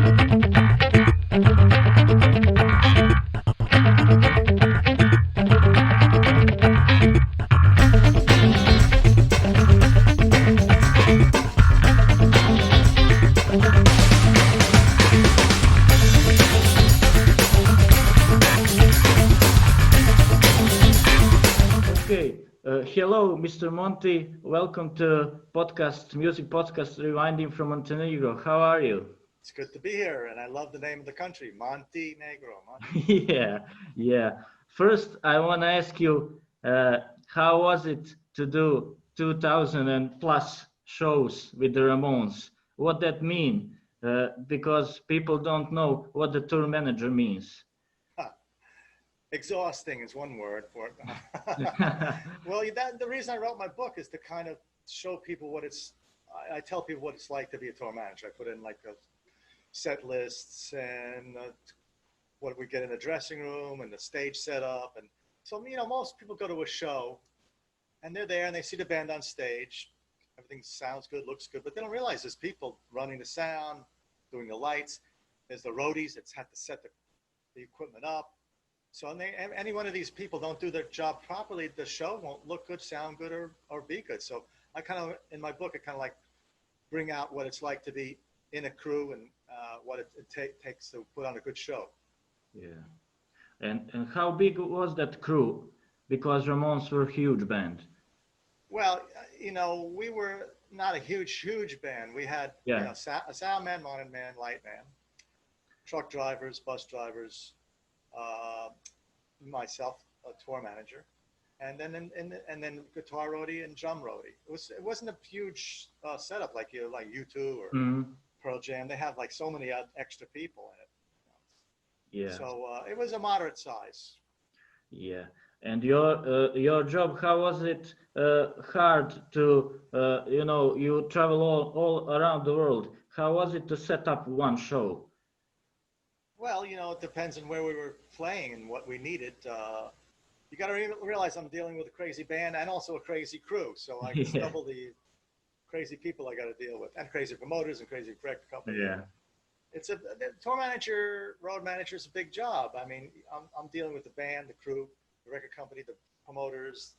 Hello, Mr. Monte. Welcome to music podcast, Rewinding from Montenegro. How are you? It's good to be here, and I love the name of the country, Montenegro. Yeah. First, I want to ask you, how was it to do 2,000 and plus shows with the Ramones? What that mean? Because people don't know what the tour manager means. Exhausting is one word for it. Well, the reason I wrote my book is to kind of show people I tell people what it's like to be a tour manager. I put in like set lists and what we get in the dressing room and the stage setup. And so, most people go to a show and they're there and they see the band on stage. Everything sounds good, looks good, but they don't realize there's people running the sound, doing the lights. There's the roadies that's had to set the equipment up. So any one of these people don't do their job properly, the show won't look good, sound good, or be good. So I kind of, in my book, I kind of like bring out what it's like to be in a crew and what it takes to put on a good show. Yeah. And how big was that crew? Because Ramones were a huge band. Well, we were not a huge band. We had a sound man, monitor man, light man, truck drivers, bus drivers, myself, a tour manager, and then guitar roadie and drum roadie. It wasn't a huge setup like U2 or Pearl Jam. They have like so many extra people in it. Yeah. So it was a moderate size. Yeah. And your job, how was it hard to you travel all around the world? How was it to set up one show? Well, it depends on where we were playing and what we needed. You got to realize I'm dealing with a crazy band and also a crazy crew. So I double the crazy people I got to deal with, and crazy promoters and crazy record company. Yeah. The tour manager, road manager is a big job. I mean, I'm dealing with the band, the crew, the record company, the promoters,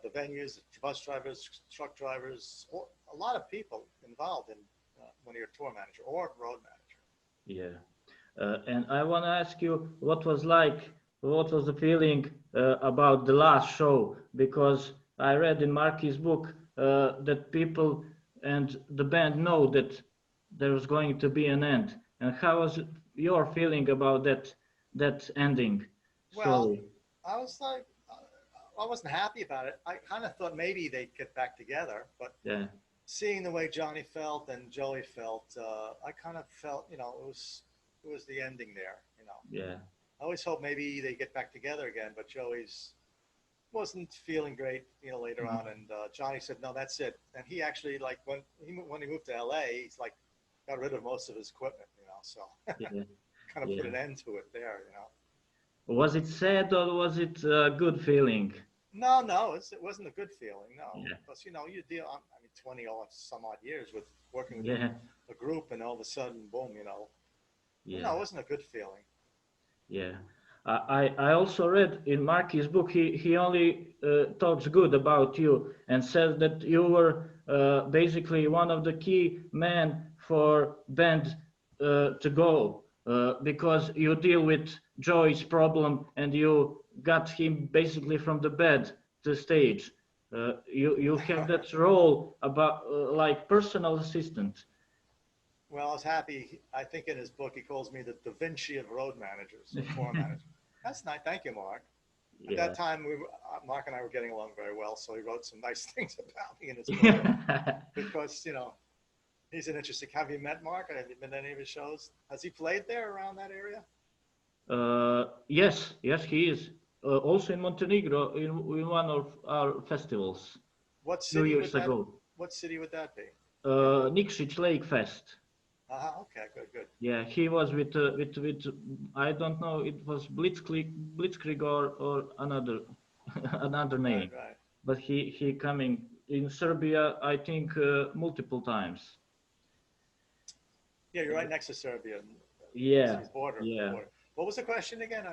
the venues, the bus drivers, truck drivers, a lot of people involved in when you're a tour manager or road manager. Yeah. And I want to ask you, what was the feeling about the last show? Because I read in Marky's book that people and the band know that there was going to be an end. And how was your feeling about that ending? Well, I was like, I wasn't happy about it. I kind of thought maybe they'd get back together, but seeing the way Johnny felt and Joey felt, I kind of felt, it was the ending there, Yeah. I always hope maybe they get back together again, but Joey's wasn't feeling great, later on. And Johnny said, no, that's it. And he actually, like, when he moved to LA, he's like, got rid of most of his equipment, so kind of put an end to it there, Was it sad or was it a good feeling? No, it wasn't a good feeling, no. Yeah. Because, you deal, 20 some odd years with working with a group, and all of a sudden, boom, Yeah. No, it wasn't a good feeling. Yeah. I also read in Marky's book, he only talks good about you and says that you were basically one of the key men for band to go because you deal with Joey's problem and you got him basically from the bed to stage. You have that role about like personal assistant. Well, I was happy. I think in his book, he calls me the Da Vinci of road managers, or tour managers. That's nice. Thank you, Mark. At that time, Mark and I were getting along very well, so he wrote some nice things about me in his book. Because, he's an interesting. Have you met Mark? Have you been to any of his shows? Has he played there around that area? Yes, he is. Also in Montenegro, in one of our festivals. What city 2 years ago. What city would that be? Nikšić Lake Fest. Okay, good. Yeah, he was with I don't know, it was Blitzkrieg or another name. Right. But he coming in Serbia, I think multiple times. Yeah, you're right next to Serbia. Yeah, Border. yeah. Border. What was the question again?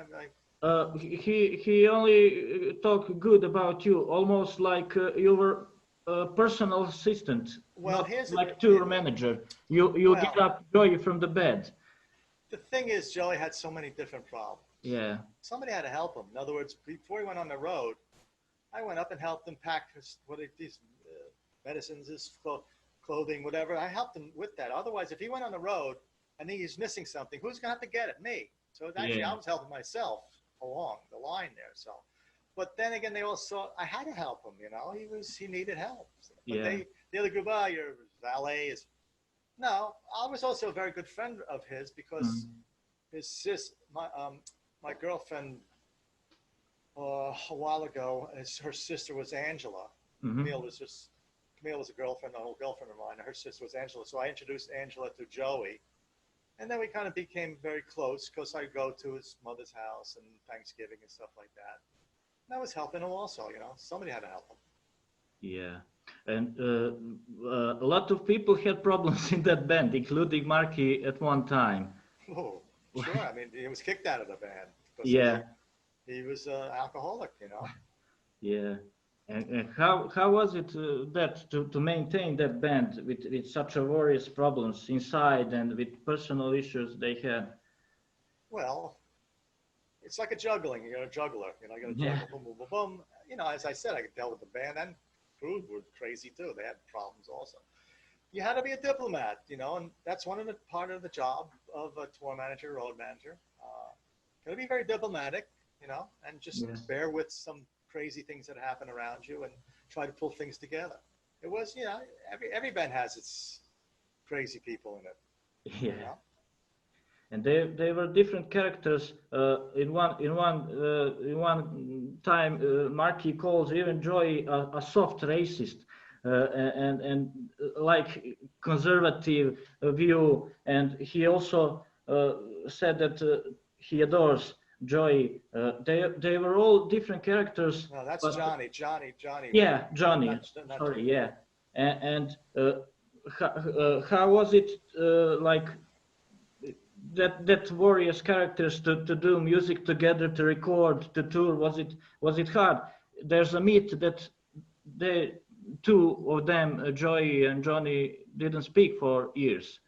He only talked good about you, almost like you were a personal assistant, Well, not here's like tour manager. You get well, up Joy from the bed. the thing is, Joey had so many different problems. Yeah. Somebody had to help him. In other words, before he went on the road, I went up and helped him pack these medicines, his clothing, whatever. I helped him with that. Otherwise, if he went on the road and he's missing something, who's going to have to get it? Me. So actually, I was helping myself along the line there. So, but then again, they all saw I had to help him. You know, he needed help. But the other group, your valet is. No, I was also a very good friend of his because his my girlfriend a while ago, her sister was Angela. Camille was a girlfriend, an old girlfriend of mine. And her sister was Angela, so I introduced Angela to Joey. And then we kind of became very close because I go to his mother's house and Thanksgiving and stuff like that. And I was helping him also, you know. Somebody had to help him. Yeah. And a lot of people had problems in that band, including Marky at one time. Oh, sure. I mean, he was kicked out of the band. Yeah. He was an alcoholic, you know. Yeah. And how was it to maintain that band with such a various problems inside and with personal issues they had? Well, it's like a juggling. You're a juggler. You know, you got to juggle, boom, boom, boom, boom. You know, as I said, I dealt with the band and crew were crazy too. They had problems also. You had to be a diplomat, you know, and that's part of the job of a tour manager, road manager. Got to be very diplomatic, you know, and just bear with some crazy things that happen around you and try to pull things together. It was, you know, every band has its crazy people in it. Yeah. You know? And they were different characters. In one time, Marky calls even Joy a soft racist, and like conservative view. And he also said that he adores Joy. They were all different characters. No, that's Johnny. Yeah, Johnny. Not Sorry, yeah. And how was it like? That various characters to do music together, to record, to tour, was it hard? There's a myth that the two of them, Joy and Johnny, didn't speak for years.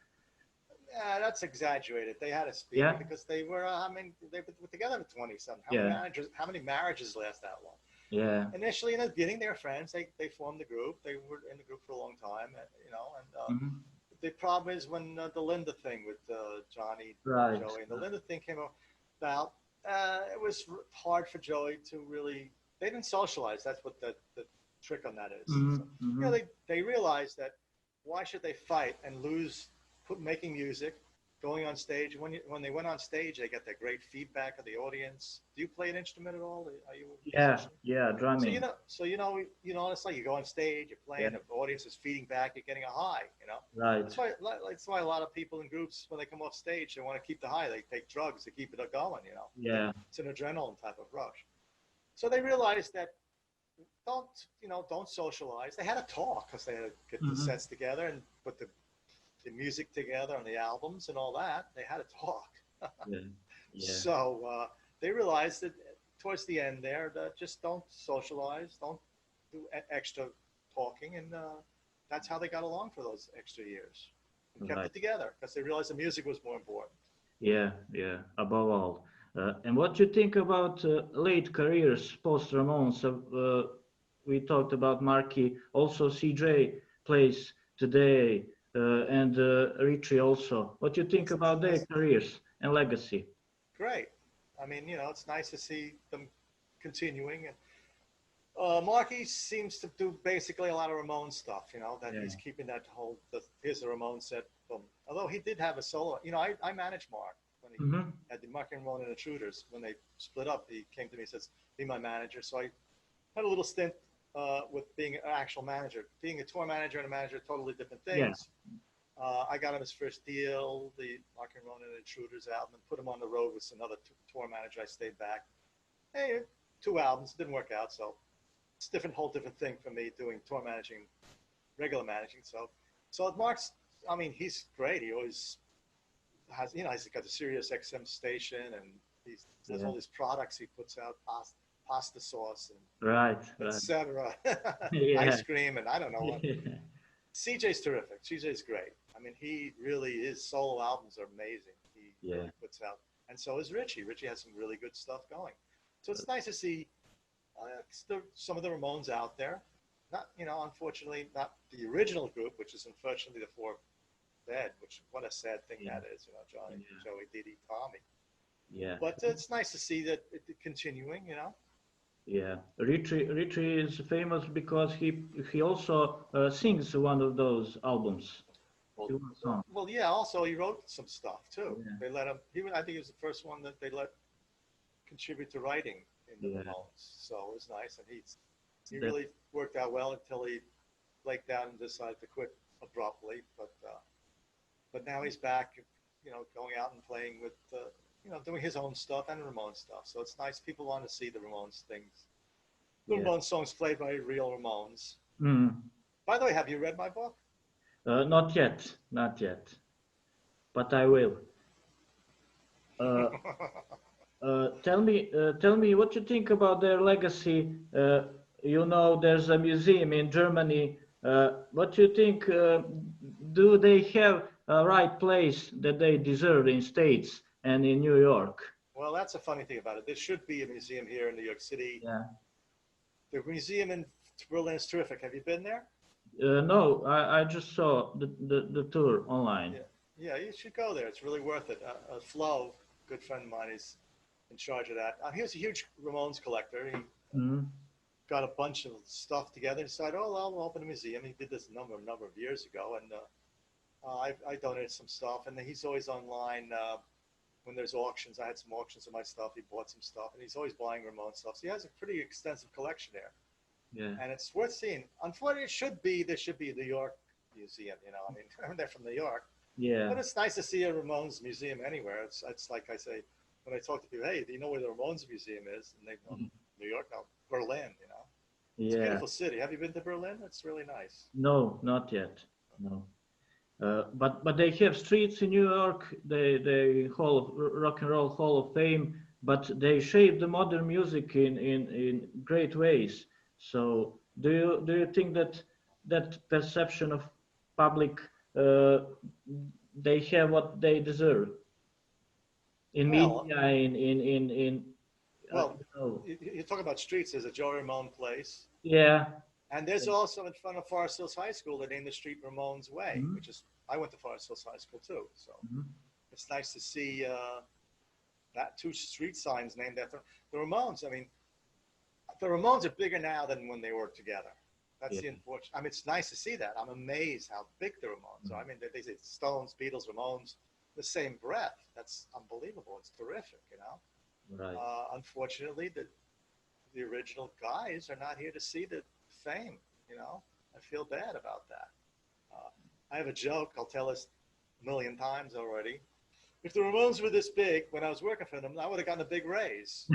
Yeah, that's exaggerated. They had to speak because they were. They were together for 20-something. How many marriages last that long? Yeah. Initially, in the beginning, they were friends. They formed the group. They were in the group for a long time, you know, and. The problem is when the Linda thing with Johnny, Joey, and the Linda thing came about, it was hard for Joey to really, they didn't socialize. That's what the trick on that is. So, you know, they realized that why should they fight and lose making music, going on stage? When they went on stage, they got that great feedback of the audience. Do you play an instrument at all? Are you a musician? Yeah, drumming. So you know, it's like you go on stage, you're playing, the audience is feeding back, you're getting a high, you know. Right. That's why a lot of people in groups, when they come off stage, they want to keep the high. They take drugs to keep it going, you know. Yeah. It's an adrenaline type of rush. So they realized that don't socialize. They had to talk because they had to get the sets together and put the music together on the albums and all that. They had to talk. So they realized that towards the end there, that just don't socialize, don't do extra talking, and that's how they got along for those extra years and kept it together because they realized the music was more important. Yeah, above all. And what do you think about late careers post Ramones? We talked about Marky, also CJ plays today, and Richie also. What do you think about their careers and legacy? Great. I mean, you know, it's nice to see them continuing. And Marky seems to do basically a lot of Ramones stuff, you know, that he's keeping that whole, here's the Ramones set. Boom. Although he did have a solo, you know, I managed Mark when he had the Mark and Ramon and Intruders. When they split up, he came to me and says, be my manager. So I had a little stint with being an actual manager. Being a tour manager and a manager, totally different things. I got him his first deal, the Mark and Ronan and Intruders album, and put him on the road with another tour manager. I stayed back. Hey, 2 albums, didn't work out, so it's whole different thing for me doing tour managing, regular managing. So Mark's, I mean, he's great. He always has, you know, he's got the Sirius XM station, and there's all these products he puts out, pasta sauce and Right. etc. Yeah. Ice cream, and I don't know what. CJ's terrific. CJ's great. I mean, he really is. Solo albums are amazing. He really puts out, and so is Richie. Richie has some really good stuff going. So it's nice to see some of the Ramones out there. Not, you know, unfortunately, not the original group, which is unfortunately the four dead. Which, what a sad thing that is. You know, Johnny, Joey, Dee, Tommy. Yeah. But it's nice to see that it continuing. You know. Yeah, Richie is famous because he also sings one of those albums. Well, yeah. Also, he wrote some stuff too. Yeah. They let him. I think he was the first one that they let contribute to writing in the Ramones. So it was nice, and he really worked out well until he flaked out and decided to quit abruptly. But now he's back, you know, going out and playing with, you know, doing his own stuff and Ramones stuff. So it's nice. People want to see the Ramones things. The Ramones songs played by real Ramones. By the way, have you read my book? Not yet, but I will. Tell me what you think about their legacy. You know, there's a museum in Germany. What do you think? Do they have a right place that they deserve in States and in New York? Well, that's a funny thing about it. There should be a museum here in New York City. Yeah. The museum in Berlin is terrific. Have you been there? No, I just saw the tour online. Yeah, you should go there. It's really worth it. Flo, good friend of mine, is in charge of that. He was a huge Ramones collector. He got a bunch of stuff together and decided, oh, I'll open a museum. He did this a number of years ago, and I donated some stuff. And he's always online when there's auctions. I had some auctions of my stuff. He bought some stuff, and he's always buying Ramones stuff. So he has a pretty extensive collection there. Yeah. And it's worth seeing. Unfortunately, there should be a New York museum, you know. I mean, they're from New York. Yeah. But it's nice to see a Ramones museum anywhere. It's like I say, when I talk to people, hey, do you know where the Ramones museum is? And they know New York, no, Berlin, you know. It's a beautiful city. Have you been to Berlin? It's really nice. No, not yet. No. But they have streets in New York, the Rock and Roll Hall of Fame, but they shape the modern music in great ways. So do you think that perception of public they have what they deserve in media in well, you talk about streets. There's a Joe Ramone place. Yeah. And there's also in front of Forest Hills High School, they named the street Ramone's Way, which is, I went to Forest Hills High School too. So it's nice to see that two street signs named after the Ramones. I mean, the Ramones are bigger now than when they worked together. That's the unfortunate. I mean, it's nice to see that. I'm amazed how big the Ramones are. I mean, they say Stones, Beatles, Ramones, the same breath. That's unbelievable. It's terrific, you know. Right. Unfortunately, the original guys are not here to see the fame, you know. I feel bad about that. I have a joke. I'll tell this a million times already. If the Ramones were this big, when I was working for them, I would have gotten a big raise.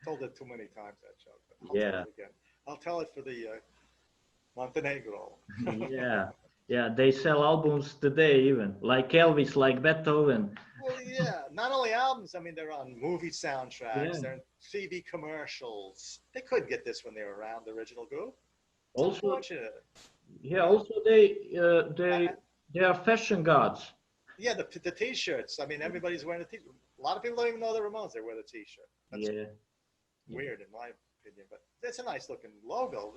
Told it too many times, that joke. But I'll tell it again. I'll tell it for the Montenegro. Yeah, they sell albums today even, like Elvis, like Beethoven. Well, yeah, not only albums. I mean, they're on movie soundtracks, they're in TV commercials. They couldn't get this when they were around, the original group. It's unfortunate. Yeah, also they are fashion gods. Yeah, the T-shirts. I mean, everybody's wearing a T-shirt. A lot of people don't even know the Ramones. They wear the T-shirt. That's weird in my opinion, but it's a nice looking logo.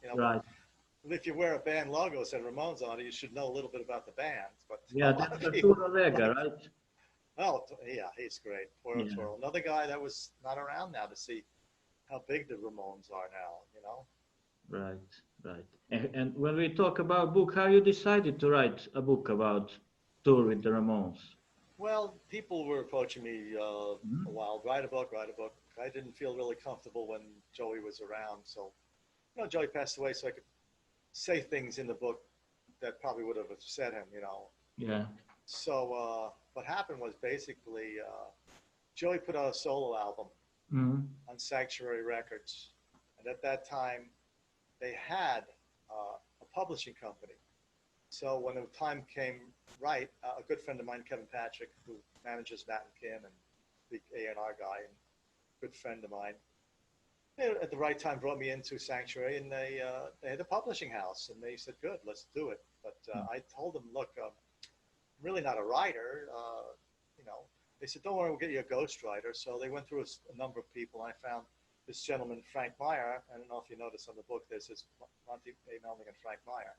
You know, right. If you wear a band logo that said Ramones on it, you should know a little bit about the band. But that's Arturo Vega, right? Oh, yeah, he's great. Poor Arturo. Another guy that was not around now to see how big the Ramones are now, you know? Right. And when we talk about book, how you decided to write a book about tour with the Ramones? Well, people were approaching me a while, write a book. I didn't feel really comfortable when Joey was around. So, you know, Joey passed away, so I could say things in the book that probably would have upset him, you know. Yeah. So what happened was basically Joey put out a solo album on Sanctuary Records. And at that time, they had a publishing company. So when the time came right, a good friend of mine, Kevin Patrick, who manages Matt and Kim and the A&R guy, and good friend of mine, at the right time brought me into Sanctuary, and they had a publishing house, and they said, good, let's do it. But I told them, look, I'm really not a writer. You know, they said, don't worry, we'll get you a ghostwriter. So they went through a number of people, and I found this gentleman, Frank Meyer. I don't know if you noticed on the book, there's this Monte A, Melnick, and Frank Meyer.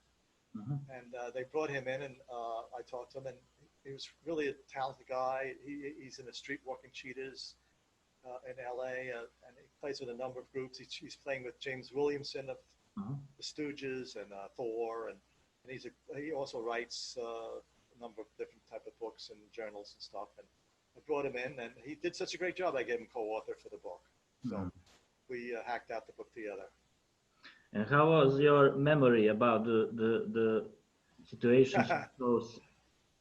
Mm-hmm. And they brought him in, and I talked to him, and he was really a talented guy. He's in the Street Walking Cheetahs in LA, and he plays with a number of groups. He's playing with James Williamson of the Stooges and Thor, and he also writes a number of different type of books and journals and stuff. And I brought him in, and he did such a great job. I gave him co-author for the book, so we hacked out the book together. And how was your memory about the situations?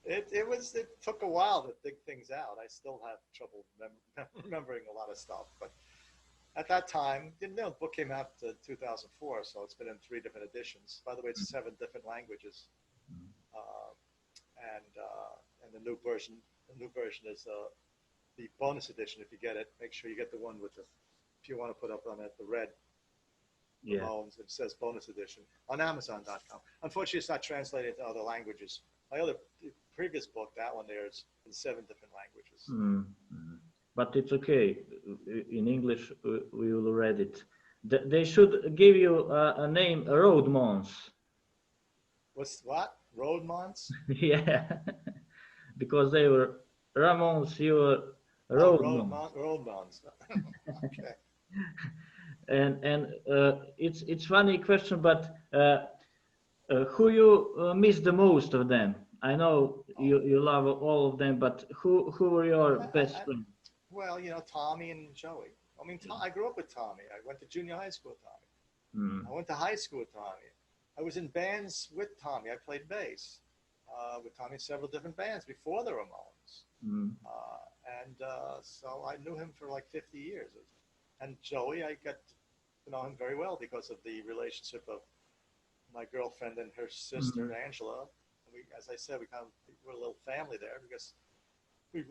It took a while to dig things out. I still have trouble remembering a lot of stuff, but at that time, you know, the book came out in 2004, so it's been in 3 different editions. By the way, it's 7 different languages, and the new version is the bonus edition. If you get it, make sure you get the one with the, if you want to put up on it, the red Ramones. It says bonus edition on Amazon.com. Unfortunately, it's not translated into other languages. My other previous book, that one there, is in 7 different languages. But it's okay. In English, we will read it. They should give you a name, Ramones. What? Ramones? Yeah, because they were Ramones, you were Ramones. Okay. And it's funny question, but who you miss the most of them? I know you love all of them, but who were your best friends? Well, you know, Tommy and Joey. I mean, I grew up with Tommy. I went to junior high school with Tommy. I went to high school with Tommy. I was in bands with Tommy. I played bass with Tommy in several different bands before the Ramones. So I knew him for like 50 years. And Joey, I got to know him very well because of the relationship of my girlfriend and her sister, Angela. We, as I said, we're a little family there because we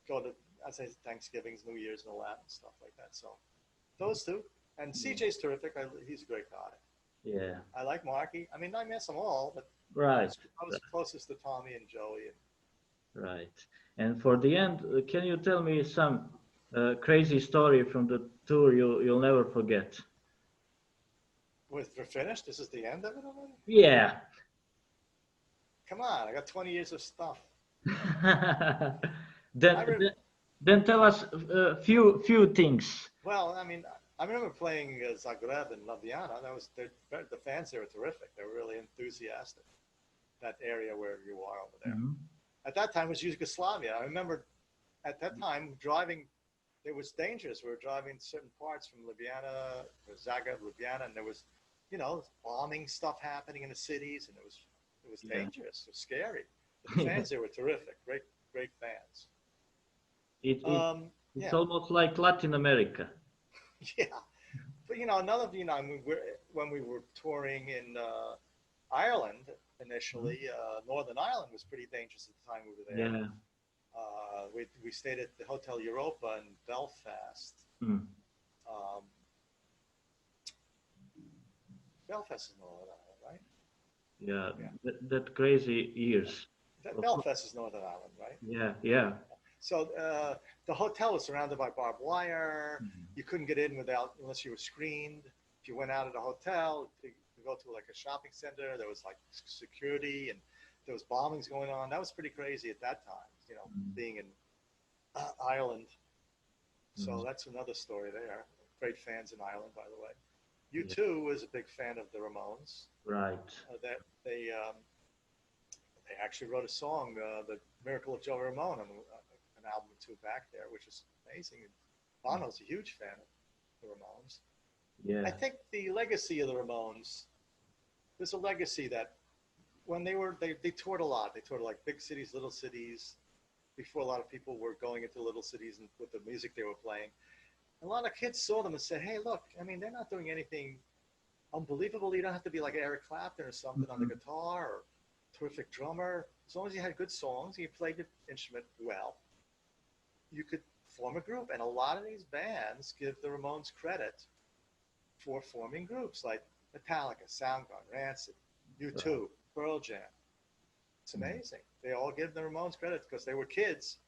go to, as I said, Thanksgivings, New Year's, and all that and stuff like that. So those 2, and CJ's terrific. He's a great guy. Yeah. I like Marky. I mean, I miss them all, but right. I was closest to Tommy and Joey. Right. And for the end, can you tell me some crazy story from the tour you'll never forget? We're finished? This is the end of it already? Yeah. Come on, I got 20 years of stuff. Then tell us a few things. Well, I mean, I remember playing Zagreb and Ljubljana. The fans there were terrific. They were really enthusiastic. That area where you are over there. At that time, it was Yugoslavia. I remember at that time driving. It was dangerous. We were driving certain parts from Ljubljana, or Zagreb, Ljubljana, and there was, you know, bombing stuff happening in the cities, and it was dangerous. It was scary. But the fans there were terrific. Great fans. It's almost like Latin America. Yeah, but you know, I mean, when we were touring in Ireland initially, Northern Ireland was pretty dangerous at the time we were there. Yeah. We stayed at the Hotel Europa in Belfast. Belfast is Northern Ireland, right? Yeah. That crazy years. Belfast is Northern Ireland, right? Yeah. So the hotel was surrounded by barbed wire. You couldn't get in unless you were screened. If you went out of the hotel to go to like a shopping center, there was like security, and there was bombings going on. That was pretty crazy at that time, you know, being in Ireland. So that's another story there. Great fans in Ireland, by the way. U2 was a big fan of the Ramones. Right. They actually wrote a song, "The Miracle of Joe Ramone," on an album or 2 back there, which is amazing. Bono's a huge fan of the Ramones. Yeah. I think the legacy of the Ramones, there's a legacy that when they toured a lot. They toured like big cities, little cities, before a lot of people were going into little cities and with the music they were playing. A lot of kids saw them and said, hey, look, I mean, they're not doing anything unbelievable. You don't have to be like Eric Clapton or something on the guitar, or terrific drummer. As long as you had good songs and you played your instrument well, you could form a group. And a lot of these bands give the Ramones credit for forming groups like Metallica, Soundgarden, Rancid, U2, Pearl Jam. It's amazing. They all give the Ramones credit because they were kids.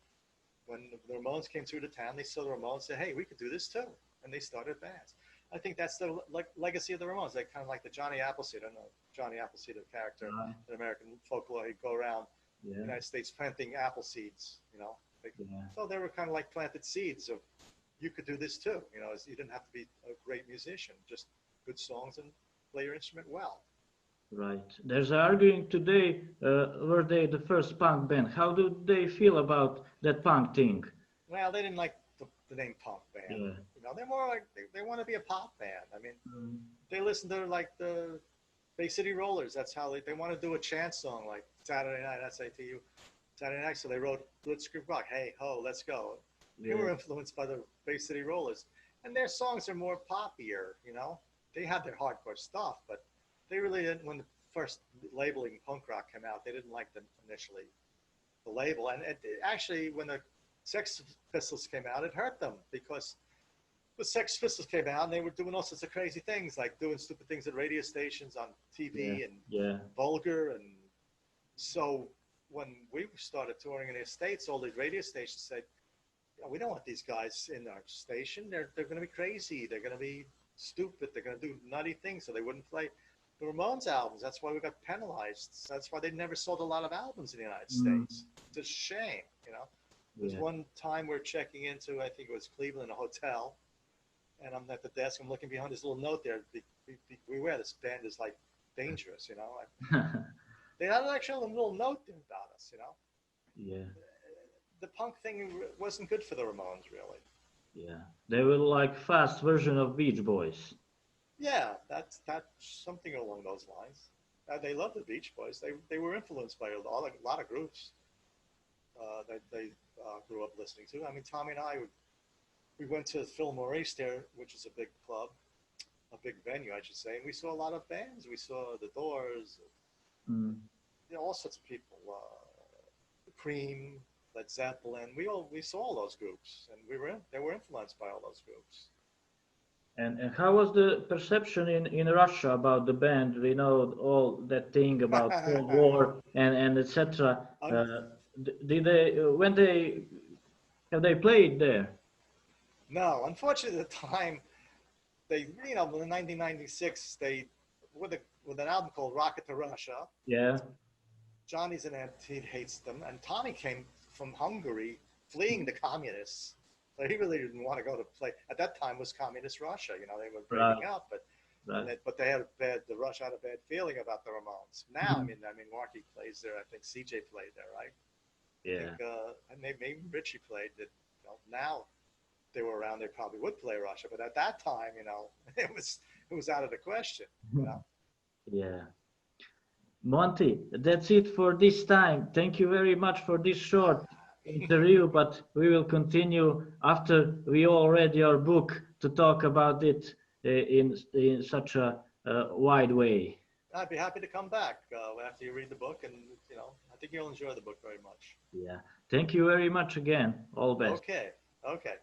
When the Ramones came through the town, they saw the Ramones and said, hey, we could do this too. And they started bands. I think that's the legacy of the Ramones. They're kind of like the Johnny Appleseed. I don't know Johnny Appleseed, a character in American folklore. He'd go around the United States planting apple seeds, you know. So they were kind of like planted seeds of, you could do this too. You know, you didn't have to be a great musician, just good songs and play your instrument well. Right. There's arguing today, were they the first punk band? How do they feel about that punk thing? Well, they didn't like the name punk band. You know, they're more like, they want to be a pop band. I mean, they listen to like the Bay City Rollers. That's how they want to do a chant song like Saturday Night, SATU, Saturday Night. So they wrote Blitzkrieg Rock, Hey Ho, Let's Go. They were influenced by the Bay City Rollers. And their songs are more poppier, you know. They had their hardcore stuff, but they really didn't, when the first labeling punk rock came out, they didn't like them initially, the label. And actually, when the Sex Pistols came out, it hurt them because the Sex Pistols came out and they were doing all sorts of crazy things, like doing stupid things at radio stations on TV and vulgar. And so when we started touring in the States, all these radio stations said, we don't want these guys in our station. They're going to be crazy. They're going to be stupid. They're going to do nutty things. So they wouldn't play the Ramones albums. That's why we got penalized. That's why they never sold a lot of albums in the United States. It's a shame, you know. There's one time we're checking into, I think it was Cleveland, a hotel, and I'm at the desk. I'm looking behind this little note there. Beware, this band is like dangerous, you know. They had an actual little note there about us, you know. Yeah. The punk thing wasn't good for the Ramones, really. Yeah, they were like fast version of Beach Boys. Yeah, that's something along those lines. They loved the Beach Boys. They were influenced by a lot of groups that they grew up listening to. I mean, Tommy and I, we went to Fillmore East there, which is a big club, a big venue, I should say, and we saw a lot of bands. We saw the Doors, you know, all sorts of people, Cream, Led Zeppelin. We saw all those groups, and they were influenced by all those groups. And how was the perception in Russia about the band? We know all that thing about Cold War and etc. Did they have they played there? No, unfortunately, at the time, they, you know, in 1996, they with an album called Rocket to Russia. Yeah. Johnny's an anti, he hates them, and Tommy came from Hungary, fleeing the communists. So he really didn't want to go to play. At that time, was communist Russia. You know, they were breaking up, but but they had Russia had a bad feeling about the Ramones. Now, I mean, Marky plays there. I think CJ played there, right? Yeah. I think, maybe Richie played. That, you know, now they were around, they probably would play Russia. But at that time, you know, it was out of the question. You know? Yeah. Monty, that's it for this time. Thank you very much for this short interview, but we will continue after we all read your book to talk about it in such a wide way. I'd be happy to come back after you read the book, and you know, I think you'll enjoy the book very much. Yeah. Thank you very much again. All best. Okay.